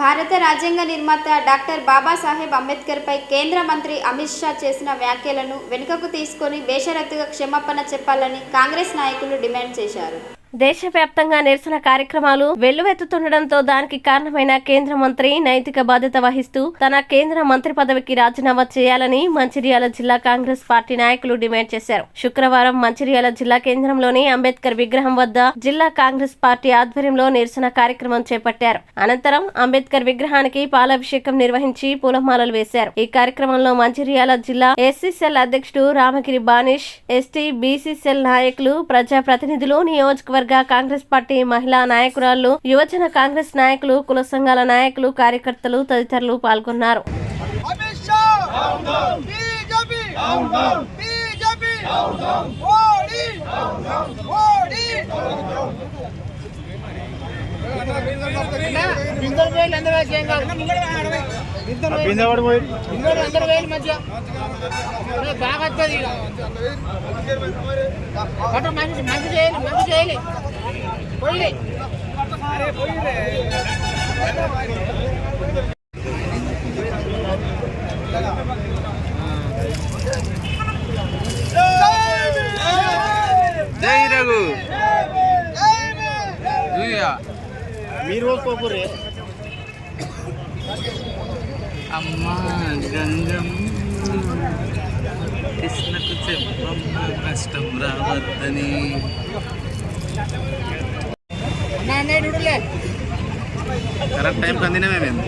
భారత రాజ్యాంగ నిర్మాత డాక్టర్ బాబాసాహెబ్ అంబేద్కర్పై కేంద్ర మంత్రి అమిత్ షా చేసిన వ్యాఖ్యలను వెనుకకు తీసుకొని బేషరతుగా క్షమాపణ చెప్పాలని కాంగ్రెస్ నాయకులు డిమాండ్ చేశారు. దేశవ్యాప్తంగా నిరసన కార్యక్రమాలు వెల్లువెత్తుతుండటంతో దానికి కారణమైన కేంద్ర మంత్రి నైతిక బాధ్యత వహిస్తూ తన కేంద్ర మంత్రి పదవికి రాజీనామా చేయాలని మంచిర్యాల జిల్లా కాంగ్రెస్ పార్టీ నాయకులు డిమాండ్ చేశారు. శుక్రవారం మంచిర్యాల జిల్లా కేంద్రంలోని అంబేద్కర్ విగ్రహం వద్ద జిల్లా కాంగ్రెస్ పార్టీ ఆధ్వర్యంలో నిరసన కార్యక్రమం చేపట్టారు. అనంతరం అంబేద్కర్ విగ్రహానికి పాలాభిషేకం నిర్వహించి పూలమాలలు వేశారు. ఈ కార్యక్రమంలో మంచిర్యాల జిల్లా ఎస్సీ సెల్ అధ్యక్షుడు Ramagiri banish, ST BC cell నాయకులు, ప్రజాప్రతినిధులు, నియోజకవర్గ కాంగ్రెస్ పార్టీ మహిళా నాయకురాళ్లు, యువజన కాంగ్రెస్ నాయకులు, కుల సంఘాల నాయకులు, కార్యకర్తలు తదితరులు పాల్గొన్నారు. జై రఘు మీరు కోపురే అమ్మా గంగం కృష్ణకు చెప్పమ్మ కష్టం రావద్దని. కరెక్ట్ టైంకి అందినమే మేము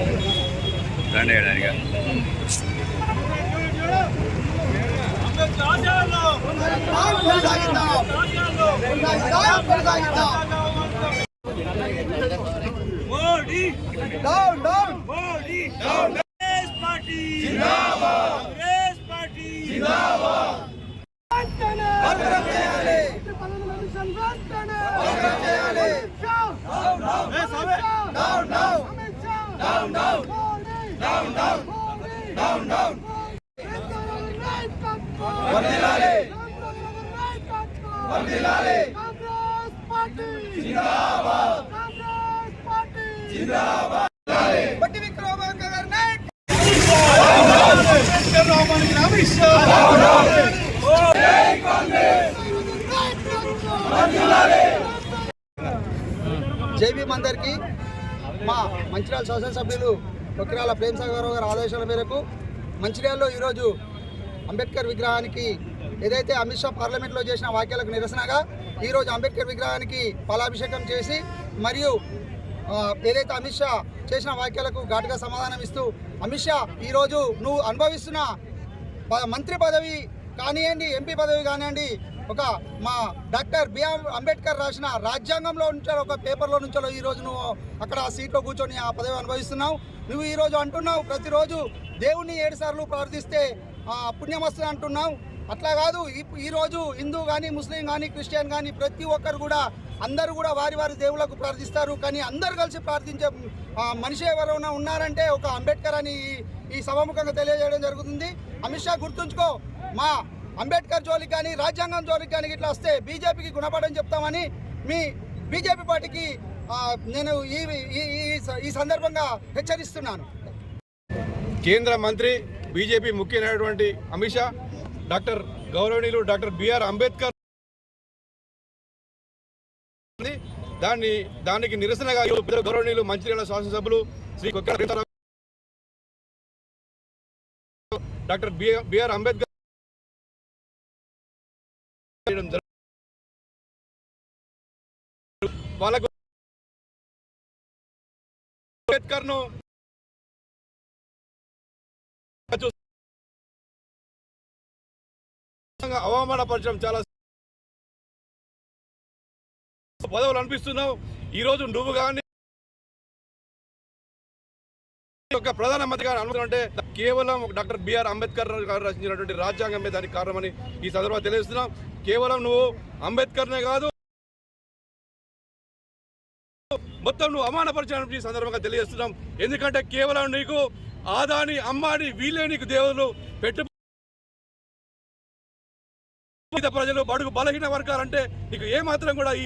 దండ వేయడానికి. Modi down down, Modi down. Congress party జిందాబాద్, కాంగ్రెస్ పార్టీ జిందాబాద్. భద్రం చేయాలి, భద్రం చేయాలి. Down down, down down, down down, down down, down down. వర్ధిల్లాలి, వర్ధిల్లాలి. కాంగ్రెస్ పార్టీ జిందాబాద్, కాంగ్రెస్ పార్టీ జిందాబాద్. బట్టి విక్రమార్క గారి నాయకత్వం. అమిత్ షా జై కాంగ్రెస్. జై భీమ్ అందరికీ. మా మంచిర్యాల శాసనసభ్యులు కొక్కిరాల ప్రేమసాగర్ గారి ఆదేశాల మేరకు మంచిర్యాలలో ఈరోజు అంబేద్కర్ విగ్రహానికి ఏదైతే అమిత్ షా పార్లమెంట్లో చేసిన వ్యాఖ్యలకు నిరసనగా ఈరోజు అంబేద్కర్ విగ్రహానికి పాలాభిషేకం చేసి మరియు ఏదైతే అమిత్ షా చేసిన వ్యాఖ్యలకు ఘాటుగా సమాధానం ఇస్తూ, అమిత్ షా ఈరోజు నువ్వు అనుభవిస్తున్న మంత్రి పదవి కానివ్వండి, ఎంపీ పదవి కానివ్వండి, ఒక మా డాక్టర్ బిఆర్ అంబేద్కర్ రాసిన రాజ్యాంగంలో నుంచో ఒక పేపర్లో నుంచో ఈరోజు నువ్వు అక్కడ ఆ సీట్లో కూర్చొని ఆ పదవి అనుభవిస్తున్నావు. నువ్వు ఈరోజు అంటున్నావు ప్రతిరోజు దేవుణ్ణి 7 సార్లు ప్రార్థిస్తే పుణ్యం వస్తుంది అంటున్నావు. అట్లా కాదు, ఈరోజు హిందూ కానీ, ముస్లిం కానీ, క్రిస్టియన్ కానీ ప్రతి ఒక్కరు కూడా అందరూ కూడా వారి వారి దేవులకు ప్రార్థిస్తారు. కానీ అందరూ కలిసి ప్రార్థించే మనిషి ఎవరైనా ఉన్నారంటే ఒక అంబేద్కర్ అని ఈ సభాముఖంగా తెలియజేయడం జరుగుతుంది. అమిత్ షా గుర్తుంచుకో, మా అంబేద్కర్ జోలికి కానీ, రాజ్యాంగం జోలికి కానీ ఇట్లా వస్తే బీజేపీకి గుణపడని చెప్తామని మీ బీజేపీ పార్టీకి నేను ఈ సందర్భంగా హెచ్చరిస్తున్నాను. కేంద్ర మంత్రి బీజేపీ ముఖ్య నాయకుడు అమిత్ షా గౌరవనీయులు డాక్టర్ బిఆర్ అంబేద్కర్ దానికి నిరసనగా గౌరవనీయులు మంచిర్యాల శాసనసభ్యులు శ్రీ కొక్కిరాల డాక్టర్ బిఆర్ అంబేద్కర్ వాళ్ళకు అంబేద్కర్ను అవమానపరచడం చాలా పదవులు అనిపిస్తున్నావు. ఈరోజు నువ్వు కానీ ఒక ప్రధానమంత్రి గారు అనుకుంటే కేవలం డాక్టర్ బిఆర్ అంబేద్కర్ గారు రచించినటువంటి రాజ్యాంగమే దానికి కారణమని ఈ సందర్భంగా తెలియజేస్తున్నాం. కేవలం నువ్వు అంబేద్కర్నే కాదు, మొత్తం నువ్వు అవమానపరిచిన ఈ సందర్భంగా తెలియజేస్తున్నాం. ఎందుకంటే కేవలం నీకు ఆదాని, అమ్మాని వీళ్ళే నీకు దేవుళ్ళు పెట్టు. ప్రజలు బడుగు బలహీన వర్గాలంటే నీకు ఏమాత్రం కూడా ఈ